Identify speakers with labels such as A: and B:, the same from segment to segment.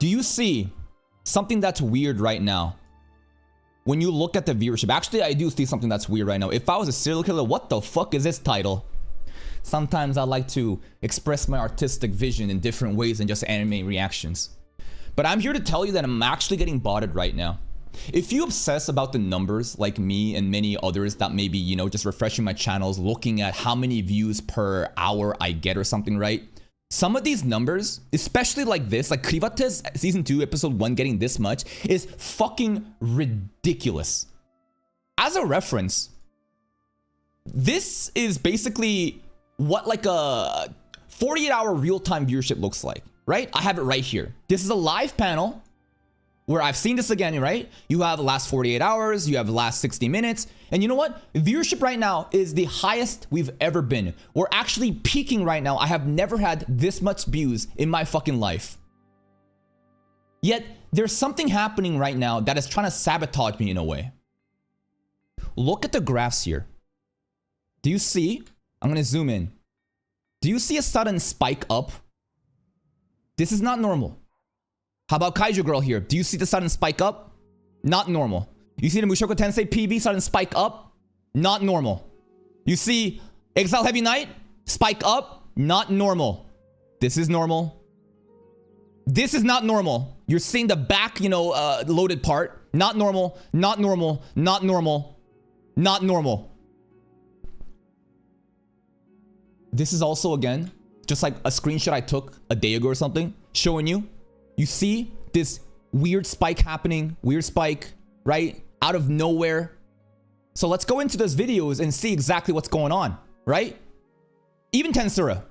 A: Do you see something that's weird right now? When you look at the viewership, actually I do see something that's weird right now. If I was a serial killer, what the fuck is this title? Sometimes I like to express my artistic vision in different ways than just anime reactions. But I'm here to tell you that I'm actually getting botted right now. If you obsess about the numbers like me and many others that maybe, you know, just refreshing my channels, looking at how many views per hour I get or something, right? Some of these numbers, especially like this, like Krivate's season 2 episode 1 getting this much is fucking ridiculous. As a reference, this is basically what like a 48-hour real-time viewership looks like, right? I have it right here. This is a live panel where I've seen this again, right? You have the last 48 hours, you have the last 60 minutes, and you know what? Viewership right now is the highest we've ever been. We're actually peaking right now. I have never had this much views in my fucking life. Yet, there's something happening right now that is trying to sabotage me in a way. Look at the graphs here. Do you see? I'm gonna zoom in. Do you see a sudden spike up? This is not normal. How about Kaiju Girl here? Do you see the sudden spike up? Not normal. You see the Mushoku Tensei PV sudden spike up? Not normal. You see Exile Heavy Knight spike up? Not normal. This is normal. This is not normal. You're seeing the back, you know, loaded part. Not normal. Not normal. Not normal. Not normal. This is also, again, just like a screenshot I took a day ago or something, showing you. You see this weird spike happening, weird spike, right? Out of nowhere. So let's go into those videos and see exactly what's going on, right? Even Tensura.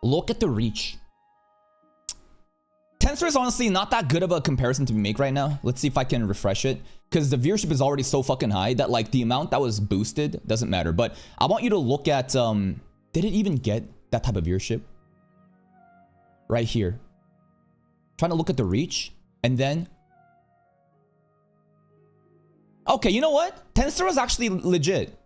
A: Look at the reach. Tensura is honestly not that good of a comparison to make right now. Let's see if I can refresh it. Because the viewership is already so fucking high that like the amount that was boosted doesn't matter. But I want you to look at, did it even get that type of viewership? Right here. Trying to look at the reach. And then. Okay, you know what? Tensura is actually legit.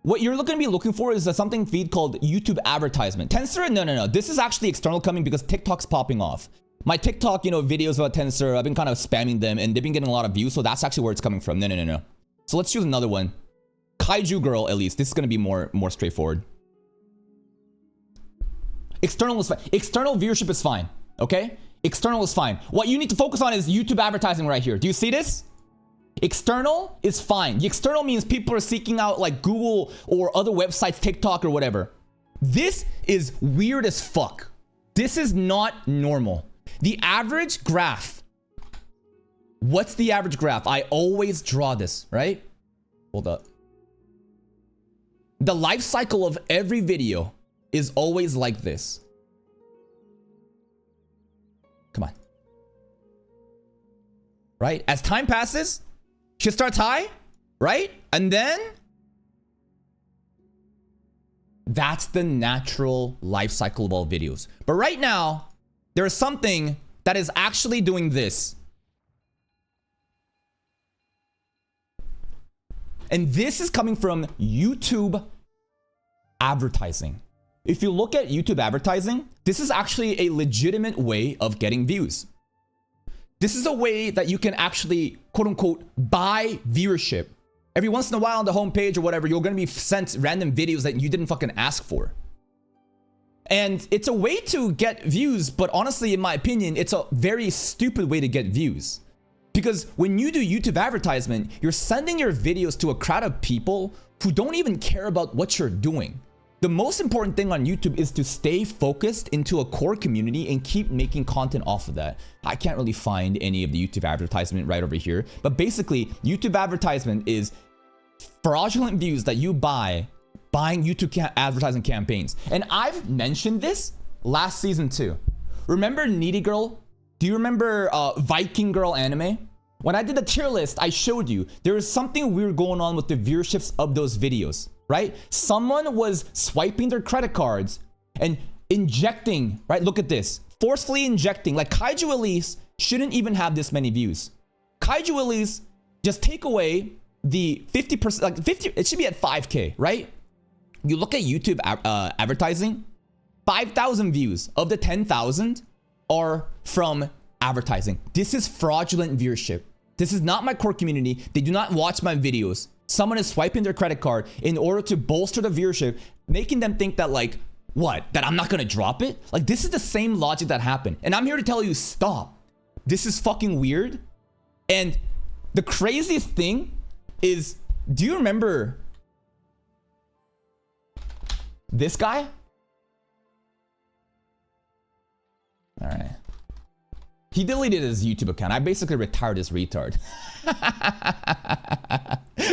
A: What you're going to be looking for is something feed called YouTube advertisement. Tensura, no. This is actually external coming because TikTok's popping off. My TikTok, you know, videos about Tensura, I've been kind of spamming them and they've been getting a lot of views. So that's actually where it's coming from. No. So let's choose another one. Kaiju Girl, at least. This is going to be more straightforward. External is fine. External viewership is fine. Okay? External is fine. What you need to focus on is YouTube advertising right here. Do you see this? External is fine. The external means people are seeking out like Google or other websites, TikTok or whatever. This is weird as fuck. This is not normal. The average graph. What's the average graph? I always draw this, right? Hold up. The life cycle of every video is always like this. Come on. Right? As time passes, shit starts high, right? And then that's the natural life cycle of all videos. But right now, there is something that is actually doing this. And this is coming from YouTube advertising. If you look at YouTube advertising, this is actually a legitimate way of getting views. This is a way that you can actually, quote unquote, buy viewership. Every once in a while on the homepage or whatever, you're going to be sent random videos that you didn't fucking ask for. And it's a way to get views, but honestly, in my opinion, it's a very stupid way to get views. Because when you do YouTube advertisement, you're sending your videos to a crowd of people who don't even care about what you're doing. The most important thing on YouTube is to stay focused into a core community and keep making content off of that. I can't really find any of the YouTube advertisement right over here, but basically YouTube advertisement is fraudulent views that you buying YouTube advertising campaigns. And I've mentioned this last season too. Remember Needy Girl? Do you remember Viking Girl anime? When I did the tier list, I showed you there is something weird going on with the viewerships of those videos, right? Someone was swiping their credit cards and injecting, right? Look at this. Forcefully injecting. Like Kaiju Elise shouldn't even have this many views. Kaiju Elise, just take away the 50%, like 50, it should be at 5K, right? You look at YouTube advertising, 5,000 views of the 10,000 are from advertising. This is fraudulent viewership. This is not my core community. They do not watch my videos. Someone is swiping their credit card in order to bolster the viewership, making them think that like, what? That I'm not gonna drop it? Like, this is the same logic that happened. And I'm here to tell you, stop. This is fucking weird. And the craziest thing is, do you remember this guy? All right. He deleted his YouTube account. I basically retired this retard.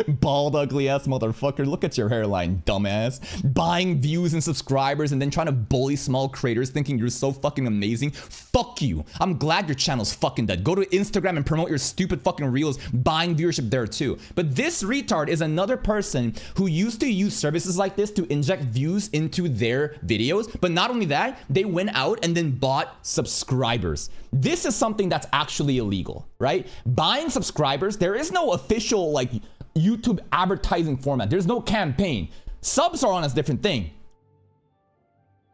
A: Bald, ugly ass motherfucker. Look at your hairline, dumbass. Buying views and subscribers and then trying to bully small creators thinking you're so fucking amazing. Fuck you. I'm glad your channel's fucking dead. Go to Instagram and promote your stupid fucking reels, buying viewership there too. But this retard is another person who used to use services like this to inject views into their videos. But not only that, they went out and then bought subscribers. This is something that's actually illegal, right? Buying subscribers, there is no official like YouTube advertising format. There's no campaign. Subs are on a different thing.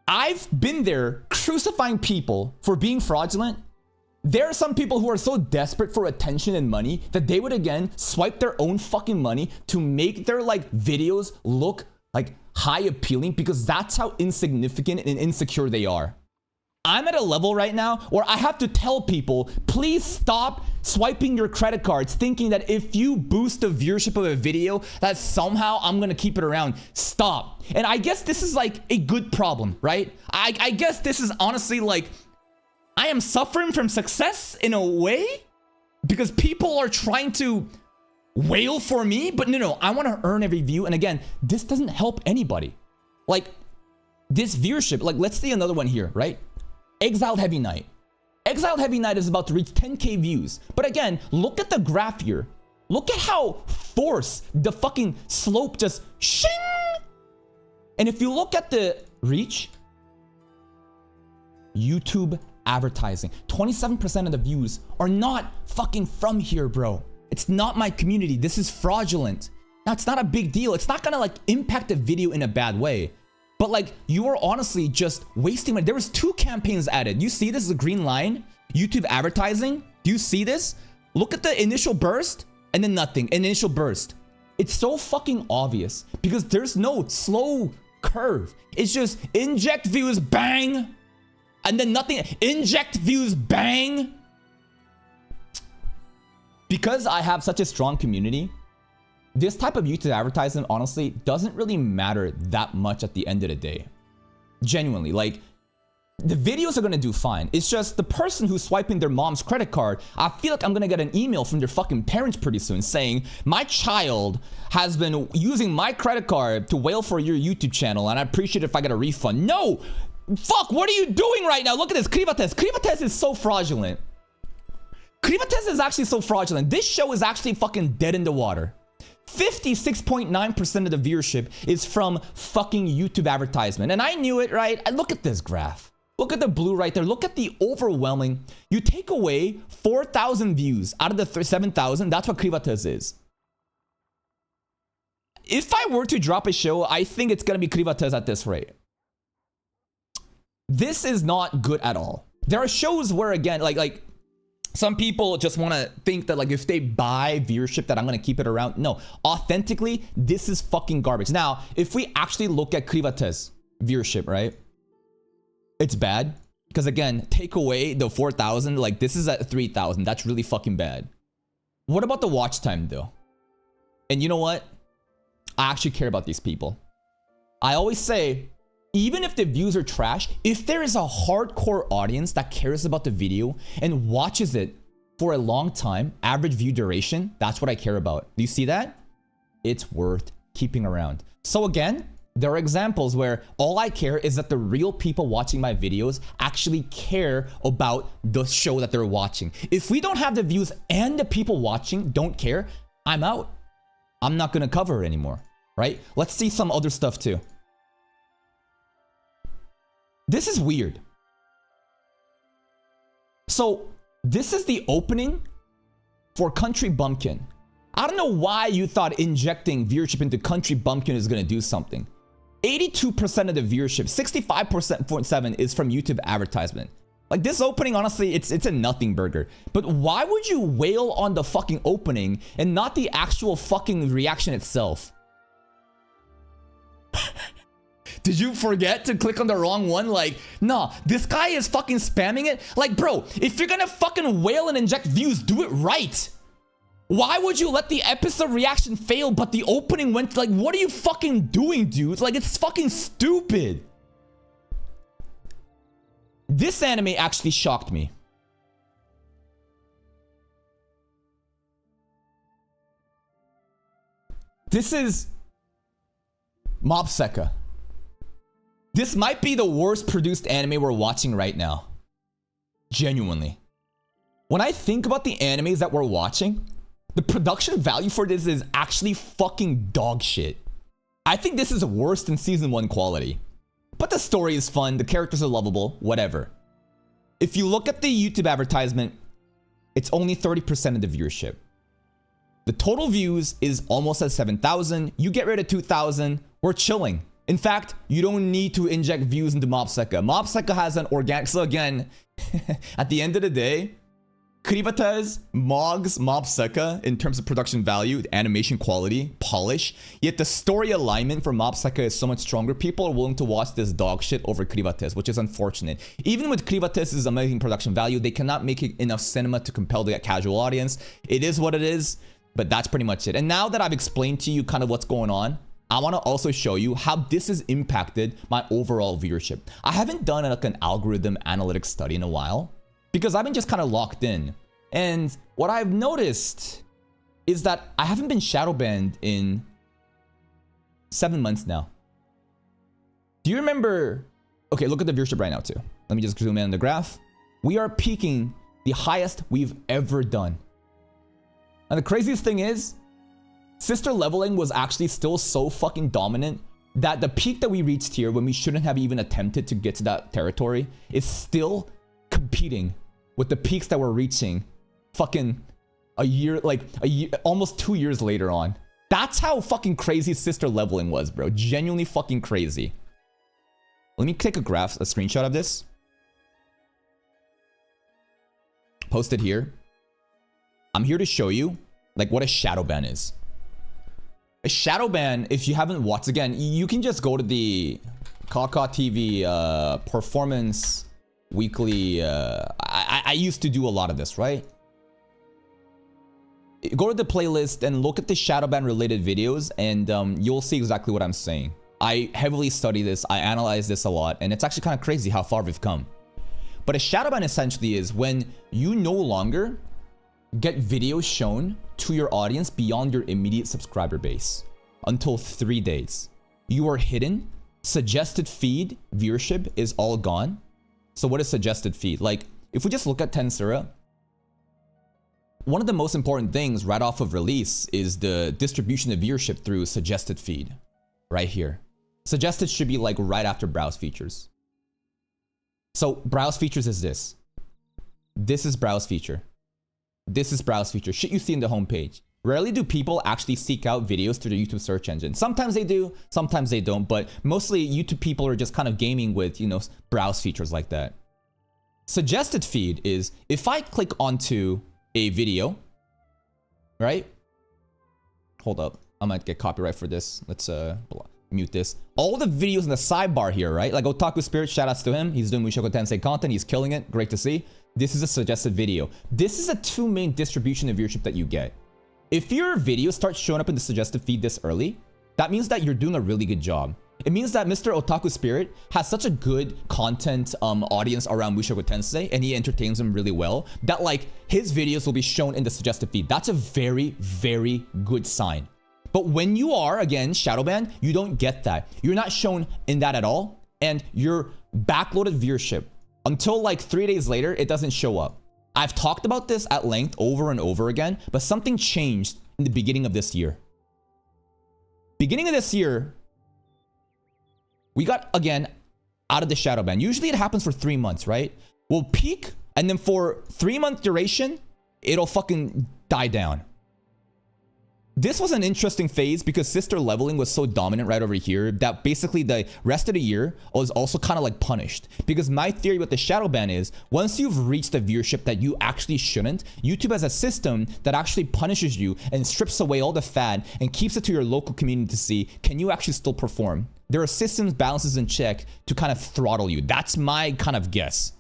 A: I've been there crucifying people for being fraudulent. There are some people who are so desperate for attention and money that they would again swipe their own fucking money to make their like videos look like high appealing because that's how insignificant and insecure they are. I'm at a level right now where I have to tell people, please stop swiping your credit cards thinking that if you boost the viewership of a video that somehow I'm gonna keep it around. Stop. And I guess this is like a good problem, right? I guess this is honestly like, I am suffering from success in a way because people are trying to wail for me, but no, I wanna earn every view. And again, this doesn't help anybody. Like this viewership, like let's see another one here, right? Exiled Heavy Knight. Exiled Heavy Knight is about to reach 10k views. But again, look at the graph here. Look at how forced the fucking slope just shing. And if you look at the reach, YouTube advertising, 27% of the views are not fucking from here, bro. It's not my community. This is fraudulent. Now, it's not a big deal. It's not gonna like impact the video in a bad way. But like, you are honestly just wasting money. There was 2 campaigns added. You see this is a green line? YouTube advertising? Do you see this? Look at the initial burst and then nothing. Initial burst. It's so fucking obvious because there's no slow curve. It's just inject views, bang. And then nothing. Inject views, bang. Because I have such a strong community, this type of YouTube advertising, honestly, doesn't really matter that much at the end of the day. Genuinely, like, the videos are gonna do fine. It's just the person who's swiping their mom's credit card, I feel like I'm gonna get an email from their fucking parents pretty soon saying, my child has been using my credit card to wail for your YouTube channel, and I appreciate it if I get a refund. No! Fuck, what are you doing right now? Look at this, Krivates. Krivates is so fraudulent. Krivates is actually so fraudulent. This show is actually fucking dead in the water. 56.9% of the viewership is from fucking YouTube advertisement. And I knew it, right? Look at this graph. Look at the blue right there. Look at the overwhelming. You take away 4,000 views out of the 7,000. That's what Krivates is. If I were to drop a show, I think it's going to be Krivates at this rate. This is not good at all. There are shows where, again, like some people just want to think that like if they buy viewership that I'm going to keep it around. No, authentically, this is fucking garbage. Now, if we actually look at Krivates viewership, right? It's bad because again, take away the 4,000, like this is at 3,000. That's really fucking bad. What about the watch time though? And you know what? I actually care about these people. I always say, even if the views are trash, if there is a hardcore audience that cares about the video and watches it for a long time, average view duration, that's what I care about. Do you see that? It's worth keeping around. So again, there are examples where all I care is that the real people watching my videos actually care about the show that they're watching. If we don't have the views and the people watching don't care, I'm out. I'm not gonna cover it anymore, right? Let's see some other stuff too. This is weird. So this is the opening for Country Bumpkin. I don't know why you thought injecting viewership into Country Bumpkin is gonna do something. 82% of the viewership, 65.7 is from YouTube advertisement. Like this opening, honestly, it's a nothing burger. But why would you wail on the fucking opening and not the actual fucking reaction itself? Did you forget to click on the wrong one? Like, nah, this guy is fucking spamming it. Like, bro, if you're gonna fucking wail and inject views, do it right. Why would you let the episode reaction fail, but the opening went, like, what are you fucking doing, dude? Like, it's fucking stupid. This anime actually shocked me. This is Mob Psycho. This might be the worst produced anime we're watching right now. Genuinely. When I think about the animes that we're watching, the production value for this is actually fucking dog shit. I think this is worse than season 1 quality. But the story is fun, the characters are lovable, whatever. If you look at the YouTube advertisement, it's only 30% of the viewership. The total views is almost at 7,000. You get rid of 2,000, we're chilling. In fact, you don't need to inject views into Mob Psycho. Mob Psycho has an organic... So again, at the end of the day, Krivates mogs Mob Psycho in terms of production value, animation quality, polish. Yet the story alignment for Mob Psycho is so much stronger. People are willing to watch this dog shit over Krivates, which is unfortunate. Even with Krivates' amazing production value, they cannot make it enough cinema to compel the casual audience. It is what it is, but that's pretty much it. And now that I've explained to you kind of what's going on, I want to also show you how this has impacted my overall viewership. I haven't done like an algorithm analytics study in a while because I've been just kind of locked in. And what I've noticed is that I haven't been shadow banned in 7 months now. Do you remember? Okay, look at the viewership right now too. Let me just zoom in on the graph. We are peaking the highest we've ever done. And the craziest thing is, Sister Leveling was actually still so fucking dominant that the peak that we reached here when we shouldn't have even attempted to get to that territory is still competing with the peaks that we're reaching fucking almost 2 years later on. That's how fucking crazy Sister Leveling was, bro. Genuinely fucking crazy. Let me take a screenshot of this. Post it here. I'm here to show you like what a shadow ban is. A shadow ban, if you haven't watched, again, you can just go to the Kaka TV performance weekly. I used to do a lot of this, right? Go to the playlist and look at the shadow ban related videos, and you'll see exactly what I'm saying. I heavily study this, I analyze this a lot, and it's actually kind of crazy how far we've come. But a shadow ban essentially is when you no longer get videos shown to your audience beyond your immediate subscriber base until 3 days. You are hidden. Suggested feed viewership is all gone. So what is suggested feed? Like, if we just look at Tensura, one of the most important things right off of release is the distribution of viewership through suggested feed. Right here. Suggested should be like right after browse features. So browse features is this. This is browse feature. This is browse feature. Shit you see in the homepage. Rarely do people actually seek out videos through the YouTube search engine. Sometimes they do, sometimes they don't, but mostly YouTube people are just kind of gaming with, you know, browse features like that. Suggested feed is if I click onto a video, right? Hold up. I might get copyright for this. Let's mute this. All the videos in the sidebar here, right? Like Otaku Spirit, shoutouts to him. He's doing Mushoku Tensei content. He's killing it. Great to see. This is a suggested video. This is a two main distribution of viewership that you get. If your video starts showing up in the suggested feed this early, that means that you're doing a really good job. It means that Mr. Otaku Spirit has such a good content audience around Mushoku Tensei, and he entertains them really well, that like his videos will be shown in the suggested feed. That's a very, very good sign. But when you are, again, shadow banned, you don't get that. You're not shown in that at all, and your backloaded viewership, until like 3 days later, it doesn't show up. I've talked about this at length over and over again, but something changed in the beginning of this year. Beginning of this year, we got, again, out of the shadow ban. Usually it happens for 3 months, right? We'll peak, and then for 3 month duration, it'll fucking die down. This was an interesting phase because sister leveling was so dominant right over here that basically the rest of the year was also kind of like punished. Because my theory with the shadow ban is once you've reached the viewership that you actually shouldn't, YouTube has a system that actually punishes you and strips away all the fat and keeps it to your local community to see, can you actually still perform? There are systems, balances in check to kind of throttle you. That's my kind of guess.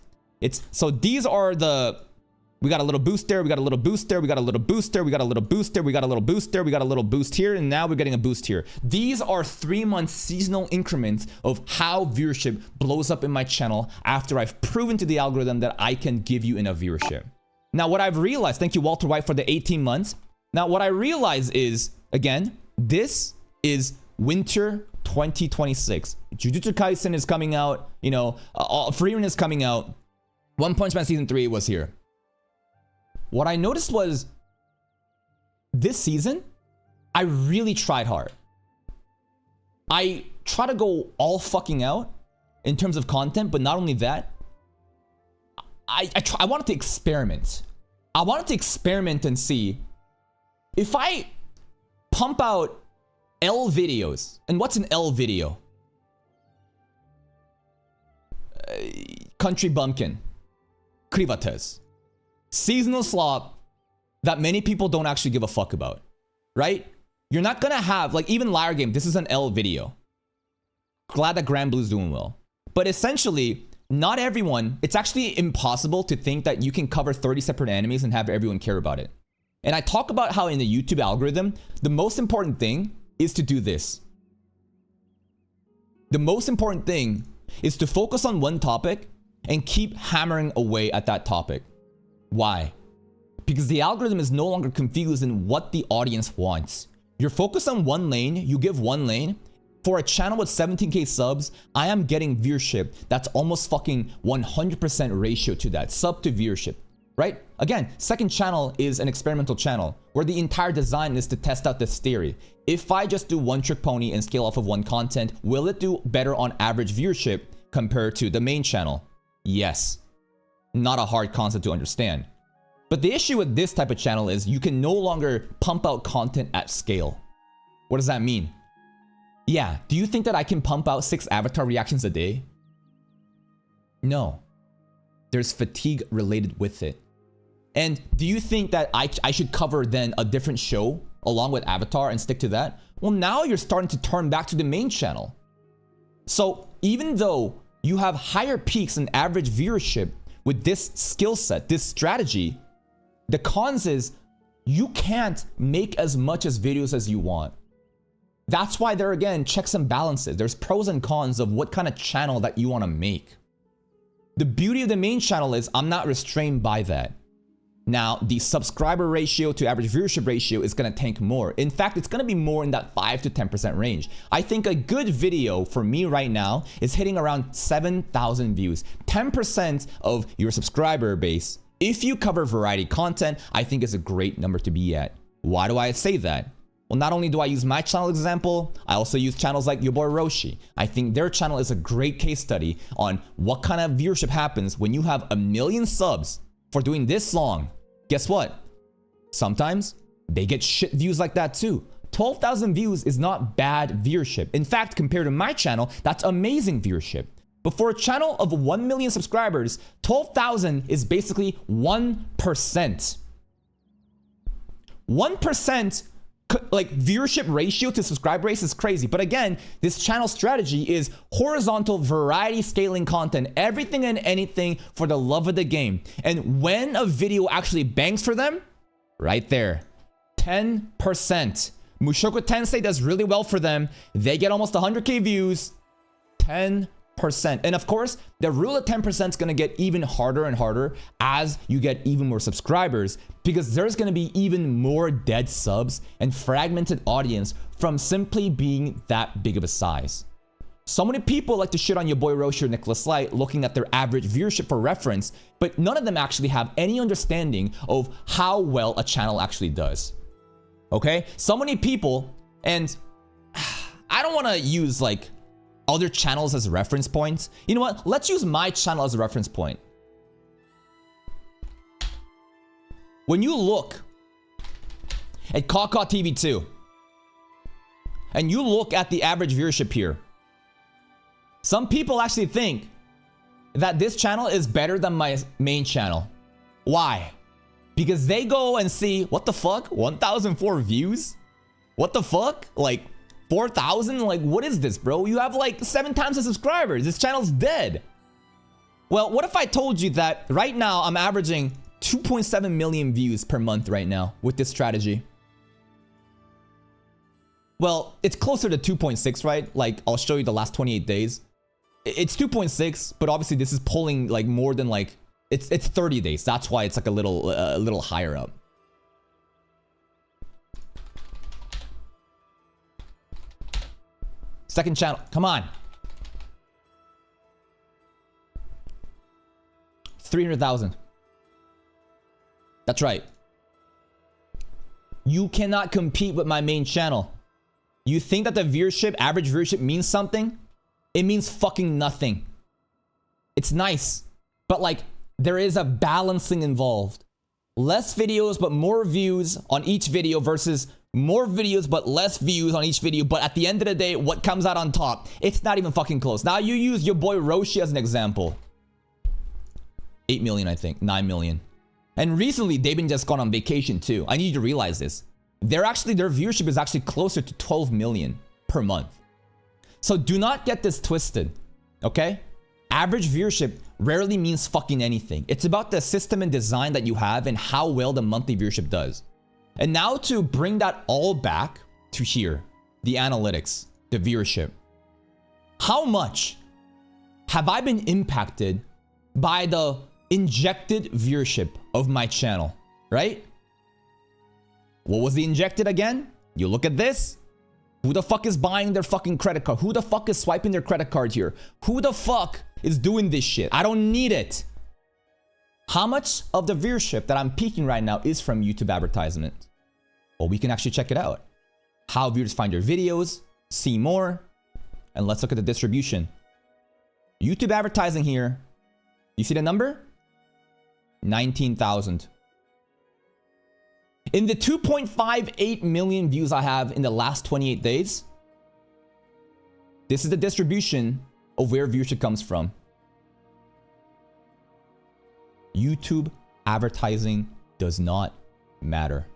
A: So these are the... We got a little boost there, we got a little boost there, we got a little boost there, we got a little boost there, we got a little boost there, we got a little boost here, and now we're getting a boost here. These are 3-month seasonal increments of how viewership blows up in my channel after I've proven to the algorithm that I can give you enough viewership. Now, what I've realized, thank you, Walter White, for the 18 months. Now, what I realize is, again, this is winter 2026. Jujutsu Kaisen is coming out, you know, Frieren is coming out. One Punch Man Season 3 was here. What I noticed was this season, I really tried hard. I try to go all fucking out in terms of content, but not only that, I wanted to experiment. I wanted to experiment and see if I pump out L videos. And what's an L video? Country Bumpkin. Krivates. Seasonal slop that many people don't actually give a fuck about, right? You're not gonna have, like, even Liar Game, this is an L video. Glad that Grand Blue's doing well. But essentially, not everyone, it's actually impossible to think that you can cover 30 separate animes and have everyone care about it. And I talk about how in the YouTube algorithm, the most important thing is to do this. The most important thing is to focus on one topic and keep hammering away at that topic. Why? Because the algorithm is no longer confused in what the audience wants. You're focused on one lane, you give one lane. For a channel with 17k subs, I am getting viewership that's almost fucking 100% ratio to that, sub to viewership, right? Again, second channel is an experimental channel where the entire design is to test out this theory. If I just do one trick pony and scale off of one content, will it do better on average viewership compared to the main channel? Yes. Not a hard concept to understand. But the issue with this type of channel is you can no longer pump out content at scale. What does that mean? Yeah, do you think that I can pump out 6 avatar reactions a day? No. There's fatigue related with it. And do you think that I should cover then a different show along with Avatar and stick to that? Well, now you're starting to turn back to the main channel. So even though you have higher peaks in average viewership with this skill set, this strategy, the cons is you can't make as much as videos as you want. That's why there are, again, checks and balances. There's pros and cons of what kind of channel that you want to make. The beauty of the main channel is I'm not restrained by that. Now, the subscriber ratio to average viewership ratio is going to tank more. In fact, it's going to be more in that 5 to 10% range. I think a good video for me right now is hitting around 7,000 views. 10% of your subscriber base, if you cover variety content, I think is a great number to be at. Why do I say that? Well, not only do I use my channel example, I also use channels like your boy Roshi. I think their channel is a great case study on what kind of viewership happens when you have 1 million subs for doing this long. Guess what? Sometimes they get shit views like that too. 12,000 views is not bad viewership. In fact, compared to my channel, that's amazing viewership. But for a channel of 1 million subscribers, 12,000 is basically 1%. 1% like viewership ratio to subscriber base is crazy. But again, this channel strategy is horizontal variety scaling content, everything and anything for the love of the game. And when a video actually bangs for them, right there, 10%. Mushoku Tensei does really well for them. They get almost 100k views, 10%. And of course, the rule of 10% is going to get even harder and harder as you get even more subscribers, because there's going to be even more dead subs and fragmented audience from simply being that big of a size. So many people like to shit on your boy Roshi or Nicholas Light looking at their average viewership for reference, but none of them actually have any understanding of how well a channel actually does. Okay? So many people, and I don't want to use like other channels as reference points. You know what? Let's use my channel as a reference point. When you look And Kaka TV too. And you look at the average viewership here. Some people actually think that this channel is better than my main channel. Why? Because they go and see, what the fuck? 1,004 views? What the fuck? Like 4,000? Like, what is this, bro? You have like 7 times the subscribers. This channel's dead. Well, what if I told you that right now I'm averaging 2.7 million views per month right now with this strategy? Well, it's closer to 2.6, right? Like, I'll show you the last 28 days. It's 2.6, but obviously this is pulling like more than like, it's 30 days. That's why it's like a little higher up. Second channel, come on. 300,000. That's right. You cannot compete with my main channel. You think that the viewership, average viewership means something? It means fucking nothing. It's nice, but like there is a balancing involved. Less videos, but more views on each video versus more videos, but less views on each video. But at the end of the day, what comes out on top? It's not even fucking close. Now you use your boy Roshi as an example. 8 million, I think, 9 million. And recently they've been just gone on vacation too. I need you to realize this. Their viewership is actually closer to 12 million per month. So do not get this twisted, okay? Average viewership rarely means fucking anything. It's about the system and design that you have and how well the monthly viewership does. And now to bring that all back to here, the analytics, the viewership. How much have I been impacted by the injected viewership of my channel, right? What was the injected again? You look at this. Who the fuck is buying their fucking credit card? Who the fuck is swiping their credit card here? Who the fuck is doing this shit? I don't need it. How much of the viewership that I'm peaking right now is from YouTube advertisement? Well, we can actually check it out. How viewers find your videos, see more, and let's look at the distribution. YouTube advertising here. You see the number? 19,000. In the 2.58 million views I have in the last 28 days, this is the distribution of where viewership comes from. YouTube advertising does not matter.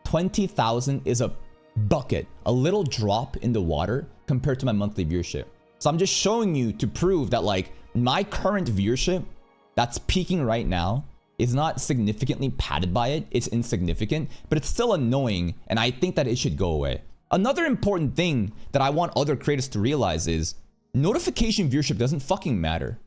A: 20,000 is a bucket, a little drop in the water compared to my monthly viewership. So I'm just showing you to prove that like my current viewership that's peaking right now is not significantly padded by it. It's insignificant, but it's still annoying, and I think that it should go away. Another important thing that I want other creators to realize is notification viewership doesn't fucking matter.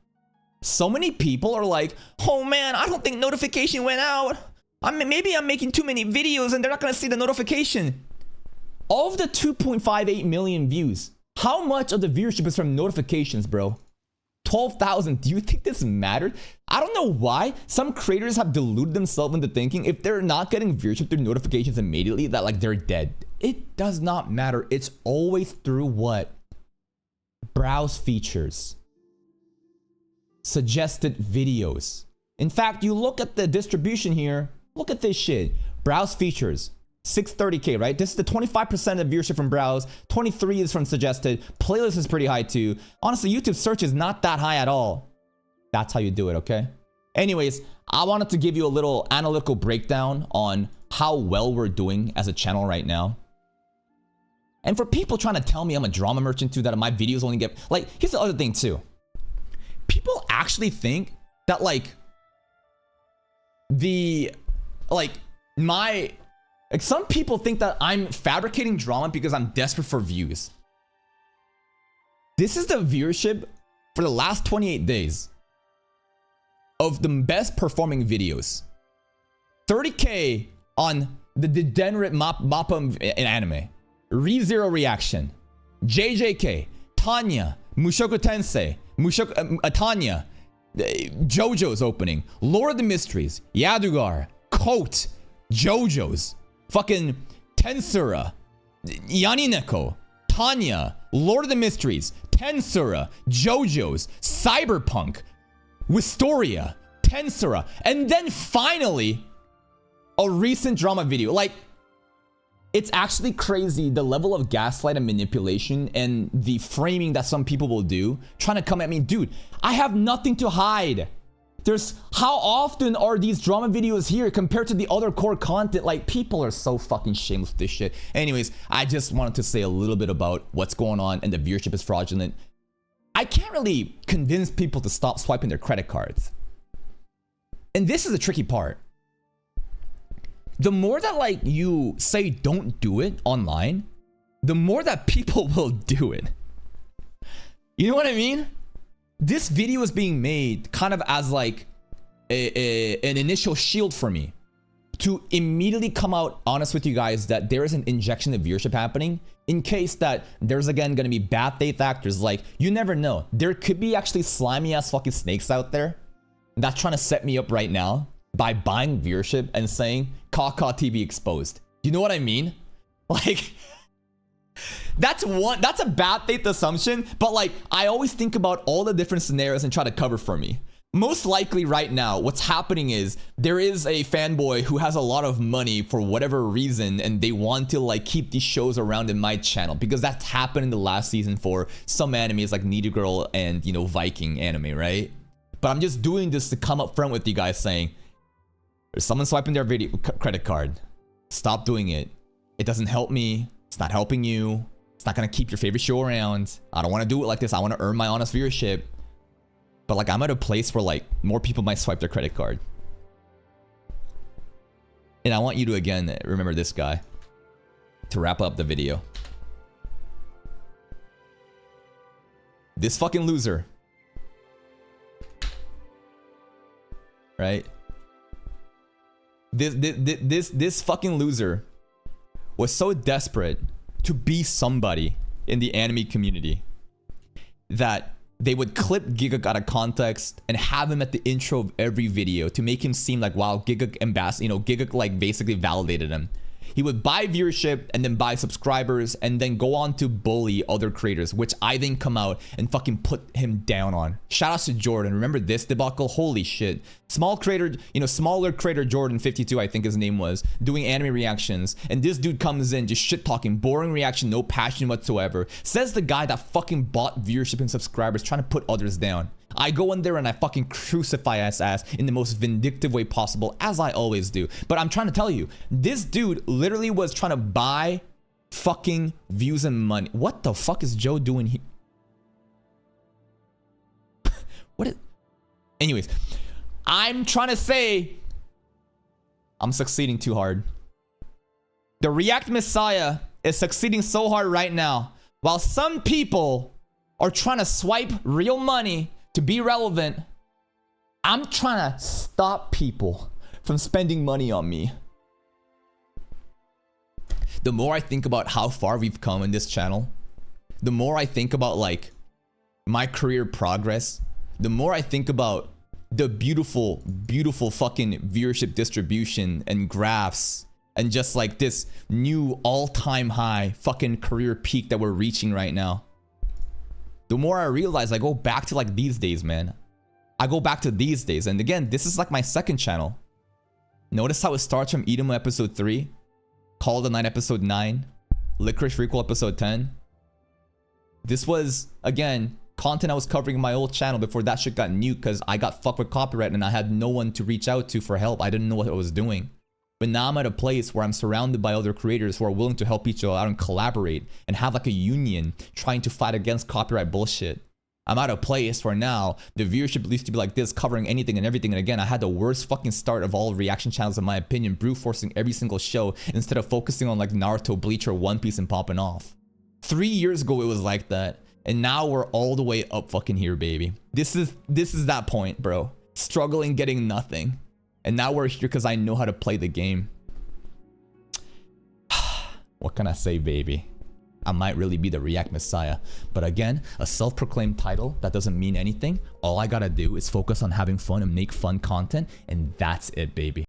A: So many people are like, oh man, I don't think notification went out. Maybe I'm making too many videos and they're not gonna see the notification. Of the 2.58 million views, how much of the viewership is from notifications, bro? 12,000. Do you think this mattered? I don't know why some creators have deluded themselves into thinking if they're not getting viewership through notifications immediately that like they're dead. It does not matter. It's always through what? Browse features. Suggested videos. In fact, you look at the distribution here. Look at this shit. Browse features. 630K, right? This is the 25% of viewership from browse. 23 is from suggested. Playlist is pretty high too. Honestly, YouTube search is not that high at all. That's how you do it, okay? Anyways, I wanted to give you a little analytical breakdown on how well we're doing as a channel right now. And for people trying to tell me I'm a drama merchant too, that my videos only get... Like, here's the other thing too. People actually think that like... some people think that I'm fabricating drama because I'm desperate for views. This is the viewership for the last 28 days of the best performing videos. 30K on the degenerate Mappa in anime. ReZero reaction. JJK. Tanya. Mushoku Tensei. Tanya. JoJo's opening. Lord of the Mysteries. Yadugar. Coat. JoJo's. Fucking Tensura. Yanineko. Tanya. Lord of the Mysteries. Tensura. JoJo's. Cyberpunk. Wistoria. Tensura. And then finally, a recent drama video. Like, It's actually crazy the level of gaslight and manipulation and the framing that some people will do trying to come at me. Dude, I have nothing to hide. There's how often are these drama videos here compared to the other core content? Like, people are so fucking shameless with this shit. Anyways, I just wanted to say a little bit about what's going on and the viewership is fraudulent. I can't really convince people to stop swiping their credit cards. And this is the tricky part. The more that like you say don't do it online, the more that people will do it. You know what I mean? This video is being made kind of as like an initial shield for me to immediately come out honest with you guys that there is an injection of viewership happening in case that there's again going to be bad faith actors. Like, you never know. There could be actually slimy ass fucking snakes out there that's trying to set me up right now by buying viewership and saying Kaka TV exposed. You know what I mean? Like, that's a bad faith assumption, but like, I always think about all the different scenarios and try to cover for me. Most likely right now, what's happening is there is a fanboy who has a lot of money for whatever reason, and they want to like keep these shows around in my channel because that's happened in the last season for some animes like Needy Girl and, you know, Viking anime, right? But I'm just doing this to come up front with you guys saying, there's someone swiping their credit card. Stop doing it. It doesn't help me. It's not helping you. It's not gonna keep your favorite show around. I don't want to do it like this. I want to earn my honest viewership. But like, I'm at a place where like more people might swipe their credit card. And I want you to again remember this guy to wrap up the video. This fucking loser. Right? This fucking loser was so desperate to be somebody in the anime community that they would clip Gigguk out of context and have him at the intro of every video to make him seem like, wow, Gigguk ambassador, you know, Gigguk like basically validated him. He would buy viewership and then buy subscribers and then go on to bully other creators, which I then come out and fucking put him down on. Shout out to Jordan. Remember this debacle? Holy shit. Small creator, you know, smaller creator Jordan 52, I think his name was, doing anime reactions. And this dude comes in just shit talking, boring reaction, no passion whatsoever. Says the guy that fucking bought viewership and subscribers, trying to put others down. I go in there and I fucking crucify his ass in the most vindictive way possible, as I always do. But I'm trying to tell you, this dude literally was trying to buy fucking views and money. What the fuck is Joe doing here? Anyways, I'm trying to say I'm succeeding too hard. The React Messiah is succeeding so hard right now, while some people are trying to swipe real money to be relevant. I'm trying to stop people from spending money on me. The more I think about how far we've come in this channel, the more I think about like my career progress, the more I think about the beautiful, beautiful fucking viewership distribution and graphs and just like this new all-time high fucking career peak that we're reaching right now. The more I realize, I go back to like these days, man. I go back to these days. And again, this is like my second channel. Notice how it starts from Edom episode 3, Call of the Night episode 9, Licorice Recall episode 10. This was, again, content I was covering in my old channel before that shit got nuked because I got fucked with copyright and I had no one to reach out to for help. I didn't know what I was doing. But now I'm at a place where I'm surrounded by other creators who are willing to help each other out and collaborate and have like a union trying to fight against copyright bullshit. I'm at a place where now the viewership used to be like this, covering anything and everything. And again, I had the worst fucking start of all reaction channels in my opinion, brute forcing every single show instead of focusing on like Naruto, Bleach, or One Piece and popping off. 3 years ago, it was like that. And now we're all the way up fucking here, baby. This is that point, bro. Struggling, getting nothing. And now we're here because I know how to play the game. What can I say, baby? I might really be the React Messiah. But again, a self-proclaimed title, that doesn't mean anything. All I gotta do is focus on having fun and make fun content. And that's it, baby.